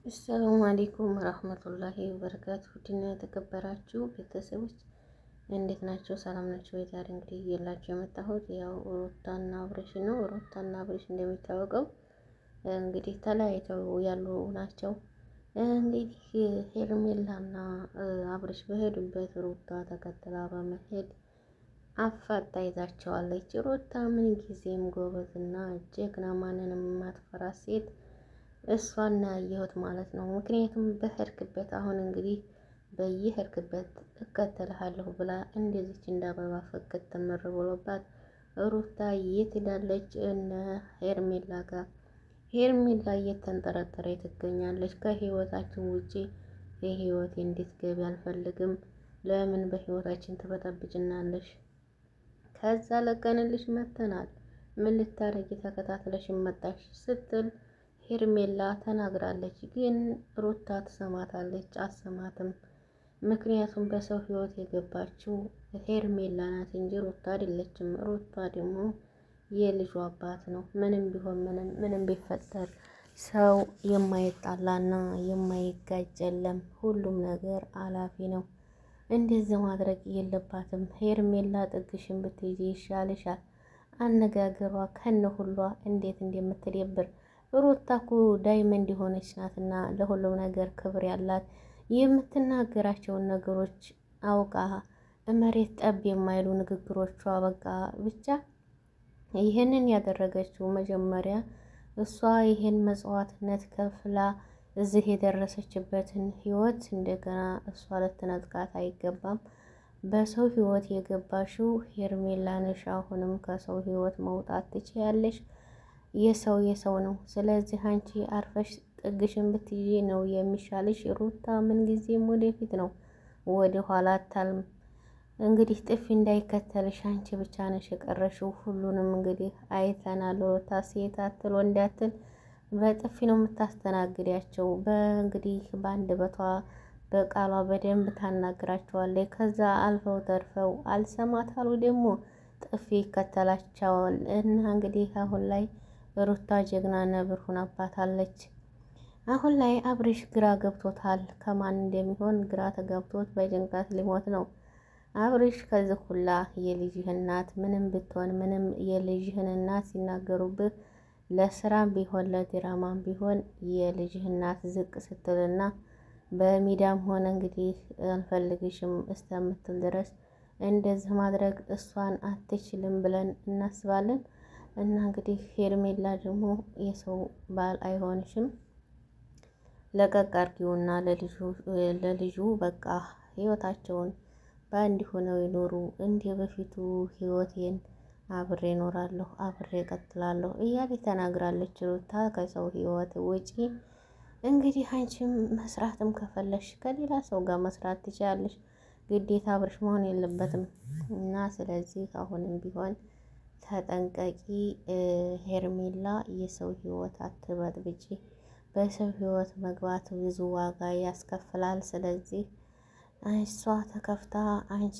አሰላሙ አሌይኩም ረህመቱላሂ ወበረካቱ። ውድና የተከበራችሁ ቤተሰቦች እንዴት ናቸው? ሰላም ናቸው? ዛሬ እንግዲህ እየላችሁ የመጣሁት ያው ሩታና አብርሽ ነው። ሩታና አብርሽ እንደሚታወቀው እንግዲህ ተለያይተው ያሉ ናቸው። እንግዲህ ሄርሜላና አብርሽ በሄዱበት ሩታ ተከትላ በመሄድ አፋጣ ይዛቸዋለች። ሩታ ምን ጊዜም ጎበዝና ጀግና ማንንም የማትፈራ ሴት እሷን ያየሁት ማለት ነው። ምክንያቱም በሄድክበት አሁን እንግዲህ በየሄድክበት እከተልሃለሁ ብላ እንደዚች እንደ አበባ ፈገግ ትምር ብሎባት ሩታ የት ሄዳለች? እነ ሄርሜላ ጋር ሄርሜላ እየተንጠረጠረ ትገኛለች። ከህይወታችን ውጪ የህይወቴ እንድትገቢ አልፈልግም። ለምን በህይወታችን ትበጠብጭናለሽ? ከዛ ለቀንልሽ መተናል። ምን ልታረጊ ተከታትለሽ መጣሽ? ስትል ሄርሜላ ተናግራለች። ግን ሩታ ትሰማታለች? አሰማትም። ምክንያቱም በሰው ህይወት የገባችው ሄርሜላ ናት እንጂ ሩታ አይደለችም። ሩታ ደግሞ የልጁ አባት ነው። ምንም ቢሆን ምንም ቢፈጠር ሰው የማይጣላና የማይጋጭ የለም። ሁሉም ነገር አላፊ ነው። እንደዚህ ማድረግ የለባትም። ሄርሜላ ጥግሽን ብትይዚ ይሻልሻል። አነጋገሯ ከነ ሁሏ እንዴት እንደምትደብር ሩታ እኮ ዳይመንድ የሆነች ናትና ለሁሉም ነገር ክብር ያላት የምትናገራቸውን ነገሮች አውቃ መሬት ጠብ የማይሉ ንግግሮቿ በቃ ብቻ ይህንን ያደረገችው መጀመሪያ እሷ ይህን መስዋዕትነት ከፍላ እዚህ የደረሰችበትን ህይወት እንደገና እሷ ልትነጥቃት አይገባም። በሰው ህይወት የገባሽው ሄርሜላ ነሽ። አሁንም ከሰው ህይወት መውጣት ትችያለሽ። የሰው ነው። ስለዚህ አንቺ አርፈሽ ጥግሽን ብትይዢ ነው የሚሻልሽ። ሩታ ምን ጊዜም ወደፊት ነው፣ ወደ ኋላ አታልም። እንግዲህ ጥፊ እንዳይከተልሽ አንቺ ብቻ ነሽ የቀረሽው። ሁሉንም እንግዲህ አይተናል። ሩታ ሴት አትል ወንድ አትል በጥፊ ነው የምታስተናግዳቸው። በእንግዲህ በአንደበቷ በቃሏ በደንብ ታናግራቸዋለች። ከዛ አልፈው ተርፈው አልሰማት አሉ ደግሞ ጥፊ ይከተላቸዋል። እና እንግዲህ አሁን ላይ ሩታ ጀግና ነብር ሆናባታለች። አሁን ላይ አብርሽ ግራ ገብቶታል። ከማን እንደሚሆን ግራ ተገብቶት በጭንቀት ሊሞት ነው። አብርሽ ከዚህ ሁላ የልጅህ እናት ምንም ብትሆን ምንም የልጅህን እናት ሲናገሩብህ ለስራም ቢሆን ለድራማም ቢሆን የልጅህ እናት ዝቅ ስትልና በሚዲያም ሆነ እንግዲህ አልፈልግሽም እስከምትል ድረስ እንደዚህ ማድረግ እሷን አትችልም ብለን እናስባለን። እና እንግዲህ ሄርሜላ ደግሞ የሰው ባል አይሆንሽም፣ ለቀቅ አድርጊውና ለልጁ በቃ ህይወታቸውን በአንድ ሆነው ይኖሩ። እንደ በፊቱ ህይወቴን አብሬ እኖራለሁ፣ አብሬ እቀጥላለሁ እያለ ተናግራለች ሩታ። ከሰው ህይወት ውጪ እንግዲህ አንቺም መስራትም ከፈለሽ ከሌላ ሰው ጋር መስራት ትችላለሽ። ግዴታ አብርሽ መሆን የለበትም። እና ስለዚህ አሁንም ቢሆን ተጠንቀቂ ሄርሜላ። የሰው ህይወት አትበጥብጪ። በሰው ህይወት መግባት ብዙ ዋጋ ያስከፍላል። ስለዚህ እሷ ተከፍታ አንቺ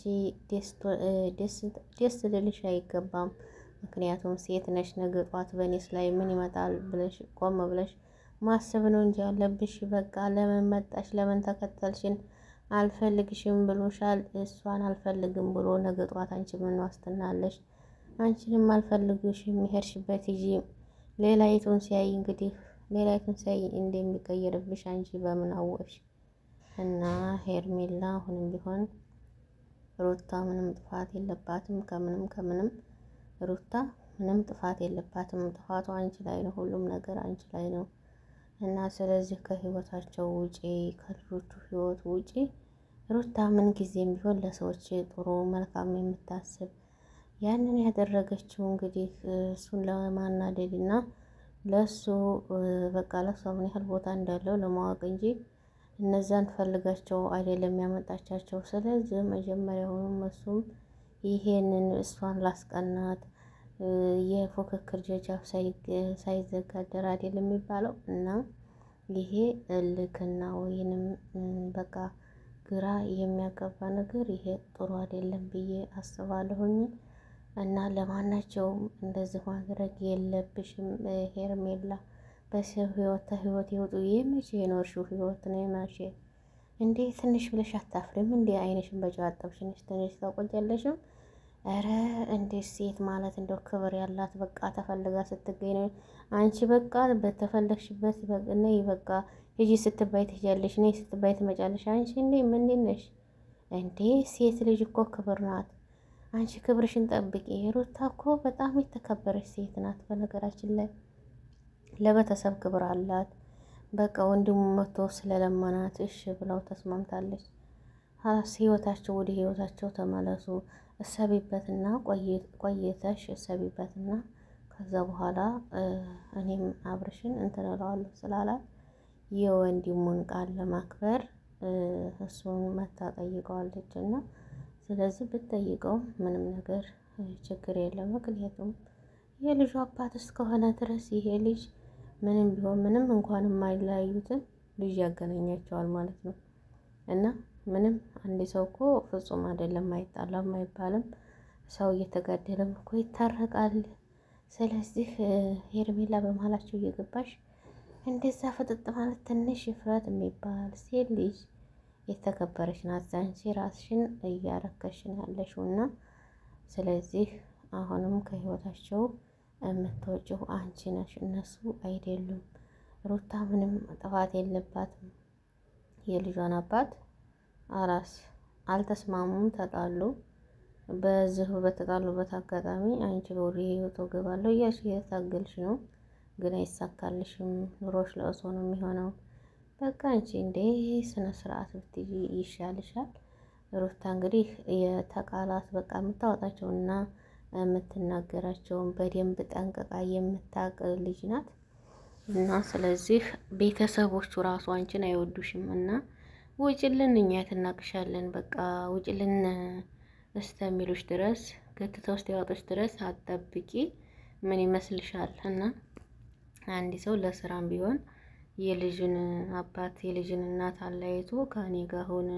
ደስ ልልሽ አይገባም። ምክንያቱም ሴት ነሽ። ነገ ጧት በእኔስ ላይ ምን ይመጣል ብለሽ ቆም ብለሽ ማሰብ ነው እንጂ ያለብሽ በቃ ለምን መጣሽ፣ ለምን ተከተልሽን፣ አልፈልግሽም ብሎሻል። እሷን አልፈልግም ብሎ ነገ ጧት አንቺ ምን ዋስትና አለሽ? አንቺንም አልፈልግሽም የሄድሽበት ይዤ ሌላይቱን ሲያይ እንግዲህ ሌላይቱን ሲያይ እንደሚቀየርብሽ አንቺ በምን አወቅሽ? እና ሄርሜላ አሁንም ቢሆን ሩታ ምንም ጥፋት የለባትም። ከምንም ሩታ ምንም ጥፋት የለባትም። ጥፋቱ አንቺ ላይ ነው። ሁሉም ነገር አንቺ ላይ ነው። እና ስለዚህ ከህይወታቸው ውጪ፣ ከልጆቹ ህይወት ውጪ። ሩታ ምን ጊዜም ቢሆን ለሰዎች ጥሩ መልካም የምታስብ ያንን ያደረገችው እንግዲህ እሱን ለማናደድ እና ለሱ በቃ ለሷ ምን ያህል ቦታ እንዳለው ለማወቅ እንጂ እነዛን ፈልጋቸው አይደለም ያመጣቻቸው። ስለዚህ መጀመሪያውንም እሱም ይሄንን እሷን ላስቀናት የፉክክር ደጃፍ ሳይዘጋደር አይደለም የሚባለው። እና ይሄ እልክና ወይንም በቃ ግራ የሚያጋባ ነገር ይሄ ጥሩ አይደለም ብዬ አስባለሁኝ። እና ለማናቸውም እንደዚህ ማድረግ የለብሽም ሄርሜላ። በሰው ህይወት ይወጡ። የመቼ የኖርሽው ህይወት ነው የመቼ እንዴ? ትንሽ ብለሽ አታፍሪም እንዴ? አይንሽን በጨው አጠብሽንሽ ትንሽ ታቆጃለሽም። ኧረ እንዴት ሴት ማለት እንደው ክብር ያላት በቃ ተፈልጋ ስትገኝ ነው። አንቺ በቃ በተፈለግሽበት ነይ በቃ ሂጂ ስትባይ ትሄጃለሽ፣ ነይ ስትባይ ትመጫለሽ። አንቺ እንዴ ምንድን ነሽ እንዴ? ሴት ልጅ እኮ ክብር ናት። አንቺ ክብርሽን ጠብቂ። ሩታ እኮ በጣም የተከበረች ሴት ናት። በነገራችን ላይ ለቤተሰብ ክብር አላት። በቃ ወንድሙ መጥቶ ስለለመናት እሺ ብለው ተስማምታለች። ህይወታቸው ወደ ህይወታቸው ተመለሱ። እሰቢበትና ቆይተሽ እሰቢበትና ከዛ በኋላ እኔም አብርሽን እንትን እለዋለሁ ስላላት የወንድሙን ቃል ለማክበር እሱን መታ ጠይቀዋለች። እና ስለዚህ ብትጠይቀው ምንም ነገር ችግር የለም። ምክንያቱም የልጁ አባት እስከሆነ ድረስ ይሄ ልጅ ምንም ቢሆን ምንም እንኳን የማይለያዩትን ልጅ ያገናኛቸዋል ማለት ነው። እና ምንም አንድ ሰው እኮ ፍጹም አይደለም፣ አይጣላም አይባልም። ሰው እየተጋደለም እኮ ይታረቃል። ስለዚህ ሄርሜላ በመሀላቸው እየገባሽ እንደዛ ፍጥጥ ማለት ትንሽ ፍረት የሚባል ሴት ልጅ የተከበረች ናት። አንቺ ራስሽን እያረከሽ ነው ያለሽው እና ስለዚህ አሁንም ከህይወታቸው የምትወጪው አንቺ ነሽ፣ እነሱ አይደሉም። ሩታ ምንም ጥፋት የለባትም። የልጇን አባት አራስ አልተስማሙም፣ ተጣሉ። በዚሁ በተጣሉበት አጋጣሚ አንቺ ወደ ህይወቱ ገባለሁ እያልሽ እየታገልሽ ነው፣ ግን አይሳካልሽም። ኑሮሽ ለእሶ ነው የሚሆነው። በቃ አንቺ እንዴ ስነ ስርዓት ብትይዢ ይሻልሻል። ሩታ እንግዲህ የተቃላት በቃ የምታወጣቸውና የምትናገራቸውን በደንብ ጠንቅቃ የምታውቅ ልጅ ናት። እና ስለዚህ ቤተሰቦቹ ራሱ አንቺን አይወዱሽም እና ውጭልን፣ እኛ ትናቅሻለን፣ በቃ ውጭልን እስተሚሉሽ ድረስ ገትተው ውስጥ ያወጡሽ ድረስ አትጠብቂ። ምን ይመስልሻል? እና አንድ ሰው ለስራም ቢሆን የልጅን አባት የልጅን እናት አለያይቶ ከእኔ ጋር ሆነ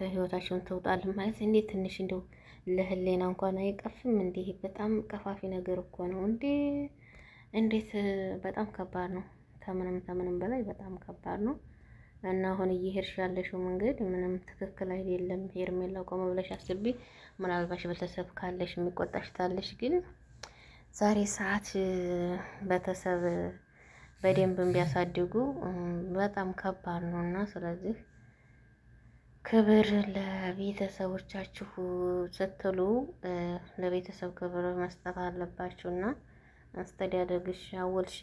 ህይወታቸውን ተውጣል ማለት እንዴት ትንሽ እንደው ለህሌና እንኳን አይቀፍም እንዴ? በጣም ቀፋፊ ነገር እኮ ነው እንዴ! እንዴት በጣም ከባድ ነው። ከምንም በላይ በጣም ከባድ ነው። እና አሁን እየሄድሽ ያለሽው መንገድ ምንም ትክክል አይደለም። ሄርሜላ ቆመ ብለሽ አስቢ። ምናልባሽ ቤተሰብ ካለሽ የሚቆጣሽ ታለሽ፣ ግን ዛሬ ሰዓት ቤተሰብ በደንብ ቢያሳድጉ በጣም ከባድ ነው እና ስለዚህ ክብር ለቤተሰቦቻችሁ ስትሉ ለቤተሰብ ክብር መስጠት አለባችሁ። እና አስተዳደግሽ አወልሽ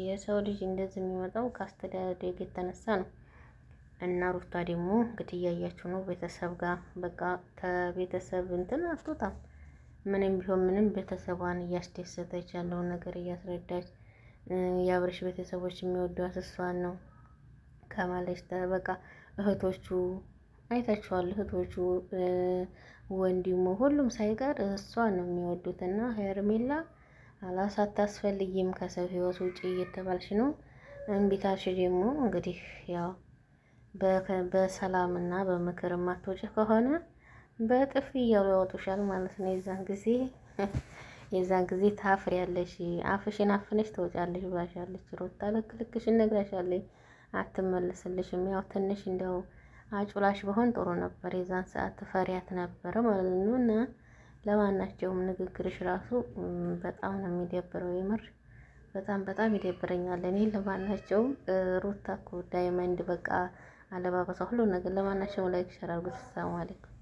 የሰው ልጅ እንደዚህ የሚመጣው ከአስተዳደግ የተነሳ ነው። እና ሩታ ደግሞ እንግዲህ እያያችሁ ነው ቤተሰብ ጋር በቃ ከቤተሰብ እንትን አትወጣም። ምንም ቢሆን ምንም ቤተሰቧን እያስደሰተች ያለውን ነገር እያስረዳች የአብርሽ ቤተሰቦች የሚወዷት እሷን ነው ከማለች በቃ እህቶቹ አይታችኋል። እህቶቹ ወንድሙ ሁሉም ሳይቀር እሷን ነው የሚወዱት። እና ሄርሜላ አላስ አታስፈልጊም ከሰው ህይወት ውጪ እየተባልሽ ነው። እምቢታሽ ደግሞ እንግዲህ ያው በሰላም እና በምክር ማትወጪ ከሆነ በጥፊ እያሉ ያወጡሻል ማለት ነው። የዛን ጊዜ ታፍሪያለሽ። አፍሽን አፍነሽ ትወጫለሽ ብላሻለች ሩታ። ልክ ልክሽን ነግራሻለች። አትመልስልሽም። ያው ትንሽ እንዲያው አጩላሽ በሆን ጥሩ ነበር። የዛን ሰዓት ትፈሪያት ነበረ ማለት ነው። እና ለማናቸውም ንግግርሽ ራሱ በጣም ነው የሚደብረው። የምር በጣም ይደብረኛል። እኔ ለማናቸውም ሩታ እኮ ዳይመንድ በቃ አለባበሷ ሁሉ ነገር ለማናቸውም ላይክ ሸር አድርጉት። ሰላም አለይኩም።